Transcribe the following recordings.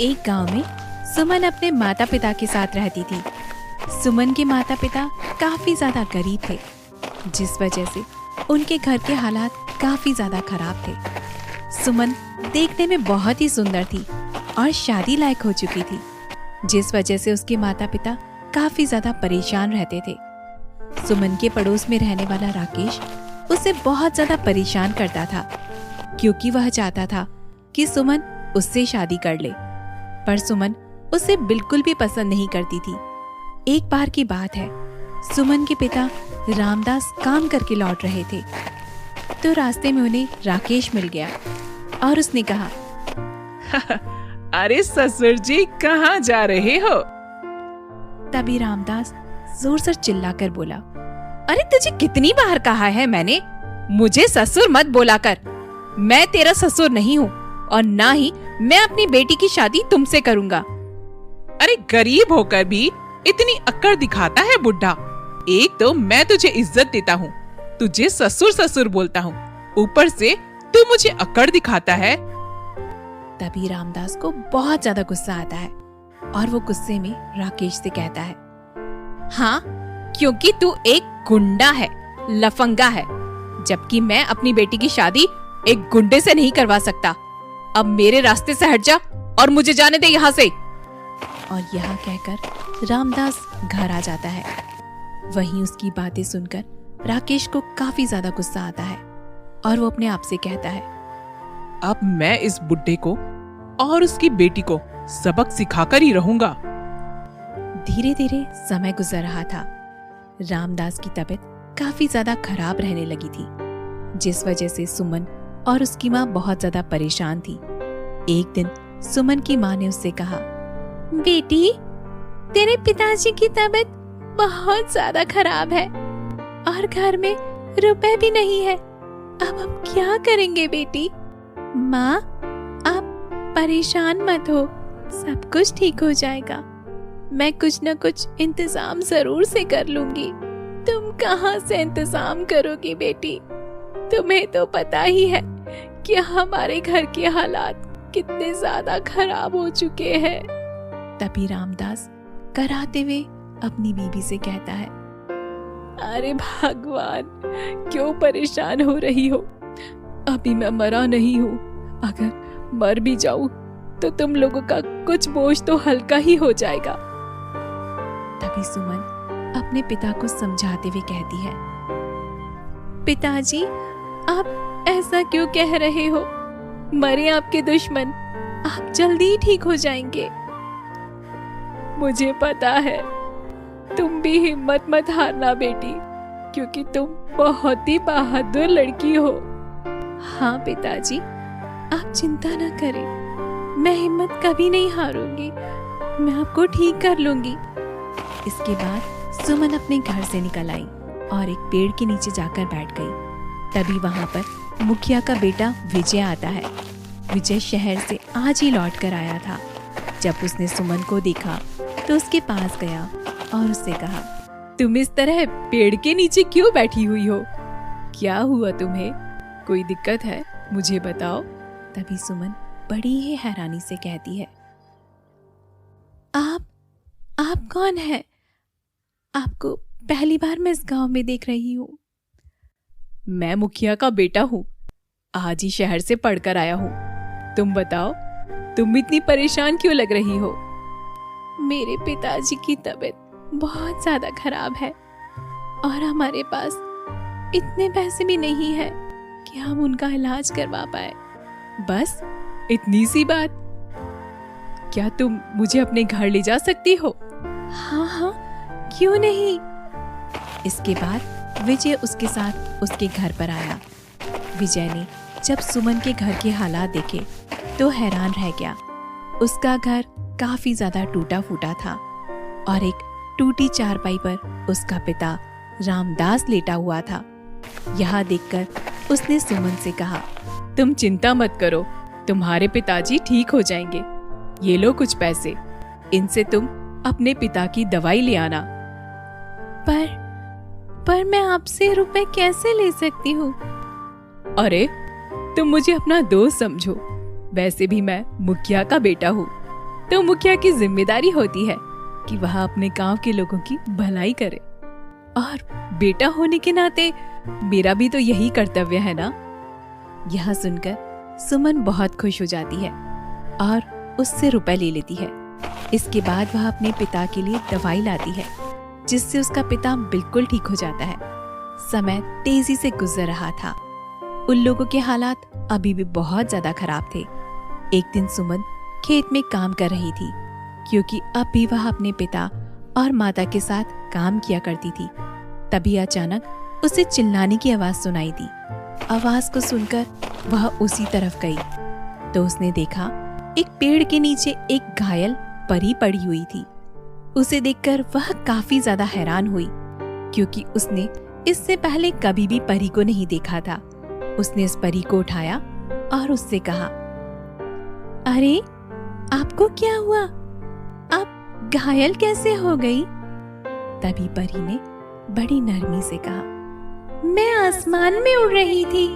एक गांव में सुमन अपने माता पिता के साथ रहती थी। सुमन के माता पिता काफी ज्यादा गरीब थे, जिस वजह से उनके घर के हालात काफी ज्यादा खराब थे। सुमन देखने में बहुत ही सुंदर थी और शादी लायक हो चुकी थी, जिस वजह से उसके माता पिता काफी ज्यादा परेशान रहते थे। सुमन के पड़ोस में रहने वाला राकेश उसे बहुत ज्यादा परेशान करता था, क्योंकि वह चाहता था कि सुमन उससे शादी कर ले, पर सुमन उसे बिल्कुल भी पसंद नहीं करती थी। एक बार की बात है, सुमन के पिता रामदास काम करके लौट रहे थे, तो रास्ते में उन्हें राकेश मिल गया और उसने कहा, अरे ससुर जी, कहाँ जा रहे हो? तभी रामदास जोर से चिल्लाकर बोला, अरे तुझे कितनी बार कहा है मैंने, मुझे ससुर मत बोला कर। मैं तेरा ससुर नहीं हूँ और ना ही मैं अपनी बेटी की शादी तुमसे करूँगा। अरे गरीब होकर भी इतनी अक्कड़ दिखाता है बुढ़ा। एक तो मैं तुझे इज्जत देता हूँ, तुझे ससुर ससुर बोलता हूँ, ऊपर से तू मुझे अक्कड़ दिखाता है। तभी रामदास को बहुत ज्यादा गुस्सा आता है और वो गुस्से में राकेश से कहता है, हाँ, क्योंकि तू एक गुंडा है, लफंगा है, जबकि मैं अपनी बेटी की शादी एक गुंडे से नहीं करवा सकता। अब मेरे रास्ते से हट जा और मुझे जाने दे यहाँ से। और यह कहकर रामदास घर आ जाता है। वहीं उसकी बातें सुनकर राकेश को काफी ज्यादा गुस्सा आता है और वो अपने आप से कहता है, अब मैं इस बुड्ढे को और उसकी बेटी को सबक सिखाकर ही रहूंगा। धीरे धीरे समय गुजर रहा था। रामदास की तबीयत काफी ज्यादा खराब रहने लगी थी, जिस वजह से सुमन और उसकी माँ बहुत ज्यादा परेशान थी। एक दिन सुमन की माँ ने उससे कहा, बेटी, तेरे पिताजी की तबीयत बहुत ज्यादा खराब है और घर में रुपए भी नहीं है। अब हम क्या करेंगे बेटी? माँ, आप परेशान मत हो, सब कुछ ठीक हो जाएगा। मैं कुछ न कुछ इंतजाम जरूर से कर लूंगी। तुम कहाँ से इंतजाम करोगी बेटी? तुम्हें तो पता ही है कि हमारे घर के हालात कितने ज्यादा खराब हो चुके हैं। तभी रामदास कराते हुए अपनी बीवी से कहता है, अरे भगवान, क्यों परेशान हो रही हो? अभी मैं मरा नहीं हूँ, अगर मर भी जाऊं तो तुम लोगों का कुछ बोझ तो हल्का ही हो जाएगा। तभी सुमन अपने पिता को समझाते हुए कहती है, पिताजी, आप ऐसा क्यों कह रहे हो? मरे आपके दुश्मन, आप जल्दी ही ठीक हो जाएंगे। मुझे पता है, तुम भी हिम्मत मत हारना बेटी, क्योंकि तुम बहुत ही बहादुर लड़की हो। हाँ पिताजी, आप चिंता न करें, मैं हिम्मत कभी नहीं हारूंगी, मैं आपको ठीक कर लूंगी। इसके बाद सुमन अपने घर से निकल आई और एक पेड़ के नीचे जाकर बैठ गई। तभी वहां पर मुखिया का बेटा विजय आता है। विजय शहर से आज ही लौट कर आया था। जब उसने सुमन को देखा तो उसके पास गया और उससे कहा, तुम इस तरह पेड़ के नीचे क्यों बैठी हुई हो? क्या हुआ तुम्हें? कोई दिक्कत है? मुझे बताओ। तभी सुमन बड़ी ही हैरानी से कहती है, आप कौन है? आपको पहली बार मैं इस गांव में देख रही हूँ। मैं मुखिया का बेटा हूँ, आज ही शहर से पढ़कर आया हूँ। तुम बताओ, तुम इतनी परेशान क्यों लग रही हो? मेरे पिताजी की तबीयत बहुत ज्यादा खराब है और हमारे पास इतने पैसे भी नहीं है कि हम उनका इलाज करवा पाए। बस इतनी सी बात? क्या तुम मुझे अपने घर ले जा सकती हो? हाँ, क्यों नहीं। इसके बाद विजय उसके साथ उसके घर पर आया। विजय ने जब सुमन के घर के हालात देखे तो हैरान रह गया। उसका घर काफी ज्यादा टूटा फूटा था और एक टूटी चारपाई पर उसका पिता रामदास लेटा हुआ था। यह देखकर उसने सुमन से कहा, तुम चिंता मत करो, तुम्हारे पिताजी ठीक हो जाएंगे। ये लो कुछ पैसे, इनसे तुम अपने पिता की दवाई ले आना। पर मैं आपसे रुपए कैसे ले सकती हूँ? अरे, तुम मुझे अपना दोस्त समझो, वैसे भी मैं मुखिया का बेटा हूँ। तो मुखिया की जिम्मेदारी होती है कि वह अपने गांव के लोगों की भलाई करे, और बेटा होने के नाते मेरा भी तो यही कर्तव्य है ना। यह सुनकर सुमन बहुत खुश हो जाती है और उससे रुपए ले लेती है। इसके बाद वह अपने पिता के लिए दवाई लाती है, जिससे उसका पिता बिल्कुल ठीक हो जाता है। समय तेजी से गुजर रहा था। उन लोगों के हालात अभी भी बहुत ज्यादा खराब थे। एक दिन सुमन खेत में काम कर रही थी, क्योंकि अब भी वह अपने पिता और माता के साथ काम किया करती थी। तभी अचानक उसे चिल्लाने की आवाज सुनाई दी। आवाज को सुनकर वह उसी तरफ गई तो उसने देखा एक पेड़ के नीचे एक घायल परी पड़ी हुई थी। उसे देखकर वह काफी ज्यादा हैरान हुई, क्योंकि उसने इससे पहले कभी भी परी को नहीं देखा था। उसने इस परी को उठाया और उससे कहा, अरे आपको क्या हुआ? आप घायल कैसे हो गई? तभी परी ने बड़ी नरमी से कहा, मैं आसमान में उड़ रही थी,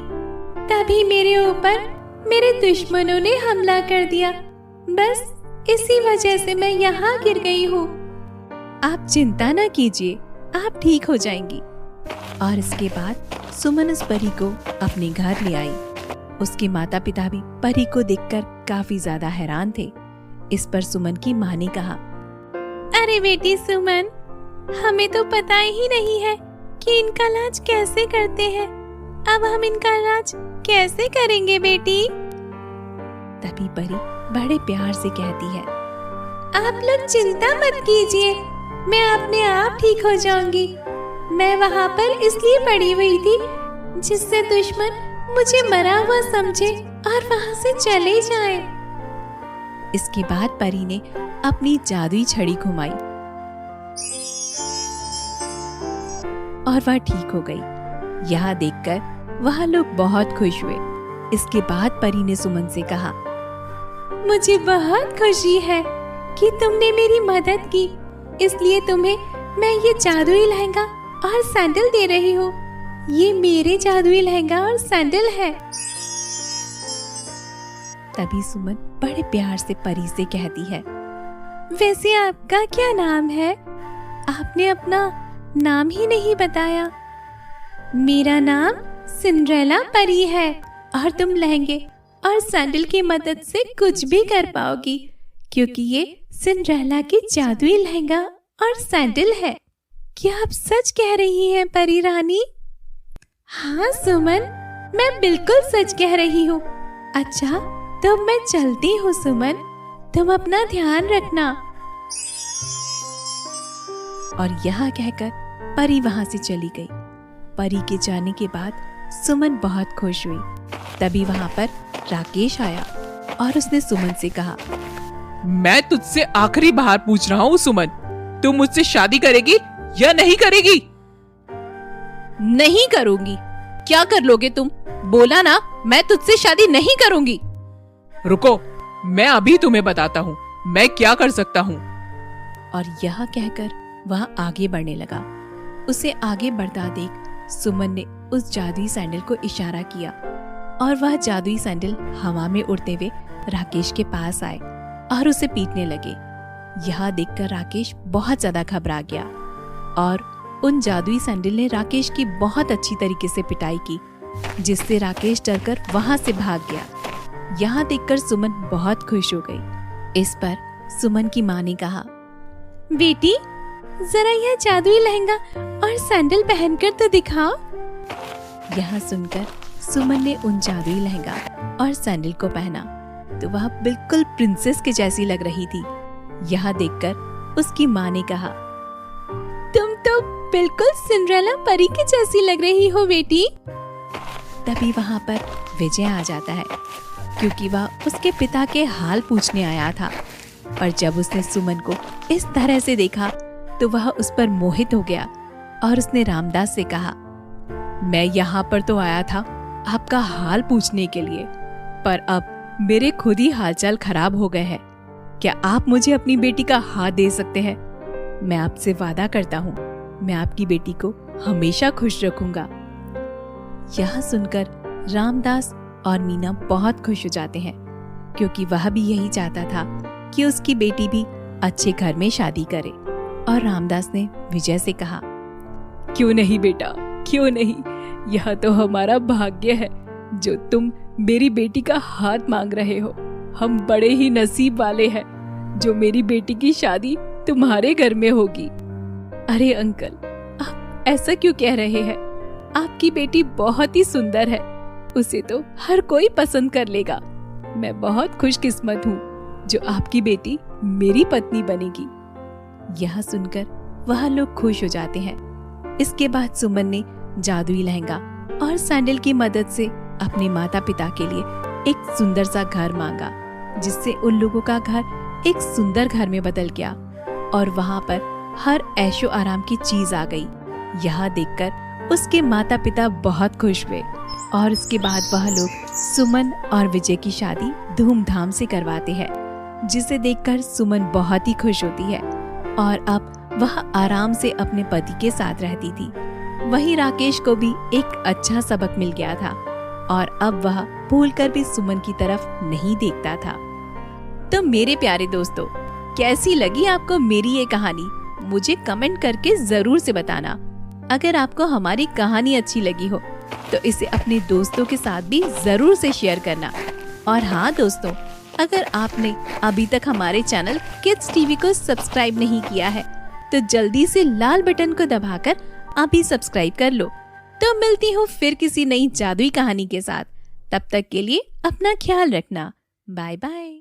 तभी मेरे ऊपर मेरे दुश्मनों ने हमला कर दिया। बस इसी वजह से मैं यहाँ गिर गई हूँ। आप चिंता न कीजिए, आप ठीक हो जाएंगी। और इसके बाद सुमन उस परी को अपने घर ले आई। उसके माता पिता भी परी को देखकर काफी ज्यादा हैरान थे। इस पर सुमन की माँ ने कहा, अरे बेटी सुमन, हमें तो पता ही नहीं है कि इनका इलाज कैसे करते हैं। अब हम इनका इलाज कैसे करेंगे बेटी? तभी परी बड़े प्यार से कहती है, आप लोग चिंता मत कीजिए, मैं अपने आप ठीक हो जाऊंगी। मैं वहाँ पर इसलिए पड़ी हुई थी जिससे दुश्मन मुझे मरा हुआ समझे और वहाँ से चले जाए। इसके बाद परी ने अपनी जादुई छड़ी घुमाई और वह ठीक हो गई। यह देखकर वह लोग बहुत खुश हुए। इसके बाद परी ने सुमन से कहा, मुझे बहुत खुशी है कि तुमने मेरी मदद की, इसलिए तुम्हें मैं ये जादुई लहंगा और सैंडल दे रही हूँ। ये मेरे जादुई लहंगा और सैंडल है। तभी सुमन बड़े प्यार से परी से कहती है, वैसे आपका क्या नाम है? आपने अपना नाम ही नहीं बताया। मेरा नाम सिंड्रेला परी है और तुम लहंगे और सैंडल की मदद से कुछ भी कर पाओगी, क्योंकि ये सिंड्रेला की जादुई लहंगा और सैंडल है। क्या आप सच कह रही हैं परी रानी? हाँ सुमन, मैं बिल्कुल सच कह रही हूँ। अच्छा तो मैं चलती हूँ सुमन, तुम अपना ध्यान रखना। और यह कहकर परी वहाँ से चली गई। परी के जाने के बाद सुमन बहुत खुश हुई। तभी वहाँ पर राकेश आया और उसने सुमन से कहा, मैं तुझसे आखिरी बार पूछ रहा हूँ सुमन, तुम मुझसे शादी करेगी या नहीं करेगी? नहीं करूंगी। क्या कर लोगे तुम? बोला ना, मैं तुझसे शादी नहीं करूंगी। रुको, मैं अभी तुम्हें बताता हूँ मैं क्या कर सकता हूँ। और यह कहकर वह आगे बढ़ने लगा। उसे आगे बढ़ता देख सुमन ने उस जादुई सैंडल को इशारा किया और वह जादुई सैंडल हवा में उड़ते हुए राकेश के पास आए और उसे पीटने लगे। यह देखकर राकेश बहुत ज्यादा घबरा गया और उन जादुई सैंडल ने राकेश की बहुत अच्छी तरीके से पिटाई की, जिससे राकेश डरकर वहां से भाग गया। यहाँ देखकर सुमन बहुत खुश हो गई। इस पर सुमन की माँ ने कहा, बेटी जरा यह जादुई लहंगा और सैंडल पहनकर तो दिखाओ। यह सुनकर सुमन ने उन जादुई लहंगा और सैंडल को पहना तो वह बिल्कुल प्रिंसेस के जैसी लग रही थी। यह देखकर उसकी माँ ने कहा, तुम तो बिल्कुल सिंड्रेला परी की जैसी लग रही हो बेटी। तभी वहाँ पर विजय आ जाता है, क्योंकि वह उसके पिता के हाल पूछने आया था। और जब उसने सुमन को इस तरह से देखा तो वह उस पर मोहित हो गया और उसने रामदास से कहा, मैं यहाँ पर तो आया था आपका हाल पूछने के लिए, पर अब मेरे खुद ही हालचाल खराब हो गए हैं। क्या आप मुझे अपनी बेटी का हाथ दे सकते हैं? मैं आपसे वादा करता हूँ मैं आपकी बेटी को हमेशा खुश रखूंगा। यह सुनकर रामदास और मीना बहुत खुश हो जाते हैं, क्योंकि वह भी यही चाहता था कि उसकी बेटी भी अच्छे घर में शादी करे। और रामदास ने विजय से कहा, क्यों नहीं बेटा, क्यों नहीं, यह तो हमारा भाग्य है जो तुम मेरी बेटी का हाथ मांग रहे हो। हम बड़े ही नसीब वाले हैं जो मेरी बेटी की शादी तुम्हारे घर में होगी। अरे अंकल, आप ऐसा क्यों कह रहे हैं? आपकी बेटी बहुत ही सुंदर है, उसे तो हर कोई पसंद कर लेगा। मैं बहुत खुशकिस्मत हूँ जो आपकी बेटी मेरी पत्नी बनेगी। यह सुनकर वह लोग खुश हो जाते हैं। इसके बाद सुमन ने जादुई लहंगा और सैंडल की मदद से अपने माता पिता के लिए एक सुंदर सा घर मांगा, जिससे उन लोगों का घर एक सुंदर घर में बदल गया और वहाँ पर हर ऐशो आराम की चीज आ गई। यह देखकर उसके माता पिता बहुत खुश हुए और उसके बाद वह लोग सुमन और विजय की शादी धूमधाम से करवाते हैं, जिसे देखकर सुमन बहुत ही खुश होती है और अब वह आराम से अपने पति के साथ रहती थी। वहीं राकेश को भी एक अच्छा सबक मिल गया था और अब वह भूलकर भी सुमन की तरफ नहीं देखता था। तो मेरे प्यारे दोस्तों, कैसी लगी आपको मेरी ये कहानी? मुझे कमेंट करके जरूर से बताना। अगर आपको हमारी कहानी अच्छी लगी हो तो इसे अपने दोस्तों के साथ भी जरूर से शेयर करना। और हाँ दोस्तों, अगर आपने अभी तक हमारे चैनल किड्स टीवी को सब्सक्राइब नहीं किया है तो जल्दी से लाल बटन को दबाकर अभी सब्सक्राइब कर लो। तो मिलती हूँ फिर किसी नई जादुई कहानी के साथ। तब तक के लिए अपना ख्याल रखना। Bye bye.